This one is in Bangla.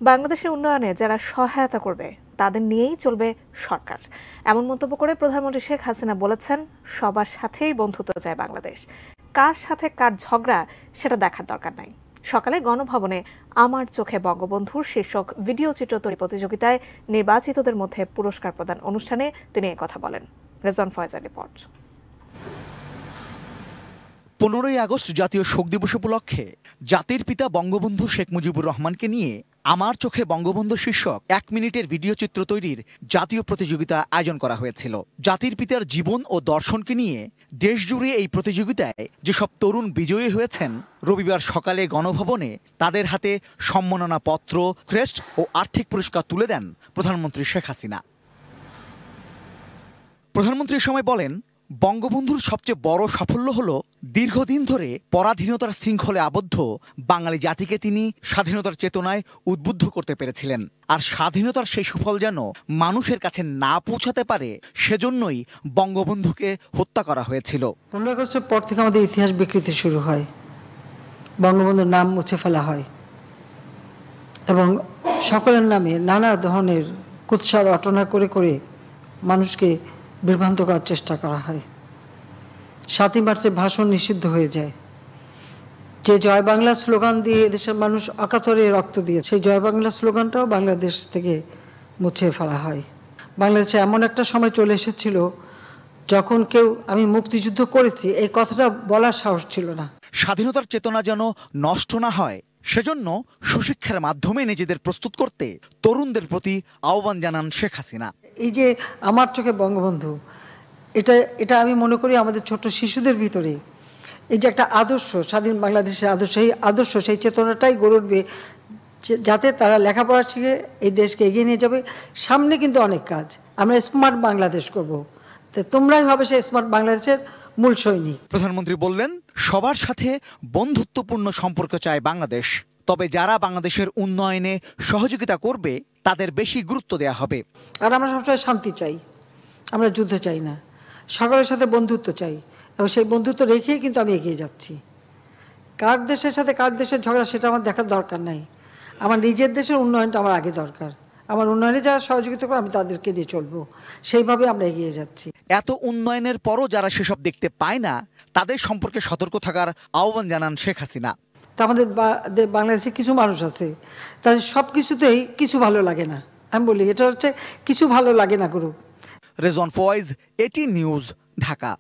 বাংলাদেশের উন্নয়নে যারা সহায়তা করবে তাদের নিয়েই চলবে সরকার, এমন মন্তব্য করে প্রধানমন্ত্রী শেখ হাসিনা বলেছেন, সবার সাথেই বন্ধুত্ব চায় বাংলাদেশ। কার সাথে কার ঝগড়া সেটা দেখার দরকার নাই। সকালে গণভবনে আমার চোখে বঙ্গবন্ধুর শীর্ষক ভিডিও চিত্র তৈরি প্রতিযোগিতায় নির্বাচিতদের মধ্যে পুরস্কার প্রদান অনুষ্ঠানে তিনি একথা বলেন। রেজন ফয়জার রিপোর্ট। 15ই আগস্ট জাতীয় শোক দিবস উপলক্ষে জাতির পিতা বঙ্গবন্ধু শেখ মুজিবুর রহমানকে নিয়ে আমার চোখে বঙ্গবন্ধু শীর্ষক 1 মিনিটের ভিডিও চিত্র তৈরির জাতীয় প্রতিযোগিতা আয়োজন করা হয়েছিল। জাতির পিতার জীবন ও দর্শনকে নিয়ে দেশজুড়ে এই প্রতিযোগিতায় যেসব তরুণ বিজয়ী হয়েছেন, রবিবার সকালে গণভবনে তাদের হাতে সম্মাননা পত্র, ক্রেস্ট ও আর্থিক পুরস্কার তুলে দেন প্রধানমন্ত্রী শেখ হাসিনা। প্রধানমন্ত্রী সময় বলেন, বঙ্গবন্ধুর সবচেয়ে বড় সাফল্য হলো দীর্ঘদিন ধরে পরাধীনতার শৃঙ্খলে আবদ্ধ বাঙালি জাতিকে তিনি স্বাধীনতার চেতনায় উদ্বুদ্ধ করতে পেরেছিলেন। আর স্বাধীনতার সেই সুফল যেন মানুষের কাছে না পৌঁছাতে পারে, সেজন্যই বঙ্গবন্ধুকে হত্যা করা হয়েছিল। 15 আগস্টের পর থেকে আমাদের ইতিহাস বিকৃতি শুরু হয়, বঙ্গবন্ধুর নাম মুছে ফেলা হয় এবং সকলের নামে নানা ধরনের কুৎসা রটনা করে করে মানুষকে বিভ্রান্ত করার চেষ্টা করা হয়। 7ই মার্চের ভাষণ নিষিদ্ধ হয়ে যায়। যে জয় বাংলা স্লোগান দিয়ে এদেশের মানুষ অকাতরে রক্ত দিয়ে, সেই জয় বাংলা স্লোগানটাও বাংলাদেশ থেকে মুছে ফেলা হয়। বাংলাদেশে এমন একটা সময় চলে এসেছিল যখন কেউ আমি মুক্তিযুদ্ধ করেছি এই কথাটা বলার সাহস ছিল না। স্বাধীনতার চেতনা যেন নষ্ট না হয়, সেজন্য সুশিক্ষার মাধ্যমে নিজেদের প্রস্তুত করতে তরুণদের প্রতি আহ্বান জানান শেখ হাসিনা। এই যে আমার চোখে বঙ্গবন্ধু, এটা আমি মনে করি আমাদের ছোট শিশুদের ভিতরে এই যে একটা আদর্শ, স্বাধীন বাংলাদেশের আদর্শ, সেই চেতনাটাই গড়ে উঠবে, যাতে তারা লেখাপড়া শিখে এই দেশকে এগিয়ে নিয়ে যাবে। সামনে কিন্তু অনেক কাজ, আমরা স্মার্ট বাংলাদেশ করব, তো তোমরাই হবে সেই স্মার্ট বাংলাদেশের মূল সৈনিক। প্রধানমন্ত্রী বললেন, সবার সাথে বন্ধুত্বপূর্ণ সম্পর্ক চায় বাংলাদেশ, তবে যারা বাংলাদেশের উন্নয়নে সহযোগিতা করবে তাদের বেশি গুরুত্ব দেওয়া হবে। আর আমরা সবসময় শান্তি চাই, আমরা যুদ্ধ চাই না, সকলের সাথে বন্ধুত্ব চাই এবং সেই বন্ধুত্ব রেখেই কিন্তু আমি এগিয়ে যাচ্ছি। কার দেশের সাথে কার দেশের ঝগড়া সেটা আমার দেখার দরকার নাই। আমার নিজের দেশের উন্নয়নটা আমার আগে দরকার। আমার উন্নয়নে যারা সহযোগিতা করে আমি তাদেরকে নিয়ে চলবো, সেইভাবে আমরা এগিয়ে যাচ্ছি। এত উন্নয়নের পরও যারা সেসব দেখতে পায় না, তাদের সম্পর্কে সতর্ক থাকার আহ্বান জানান শেখ হাসিনা। তা আমাদের বাংলাদেশে কিছু মানুষ আছে, তাদের সব কিছুতেই কিছু ভালো লাগে না। আমি বলি এটা হচ্ছে কিছু ভালো লাগে না গ্রুপ। রেজন ফয়েজ, এটি নিউজ, ঢাকা।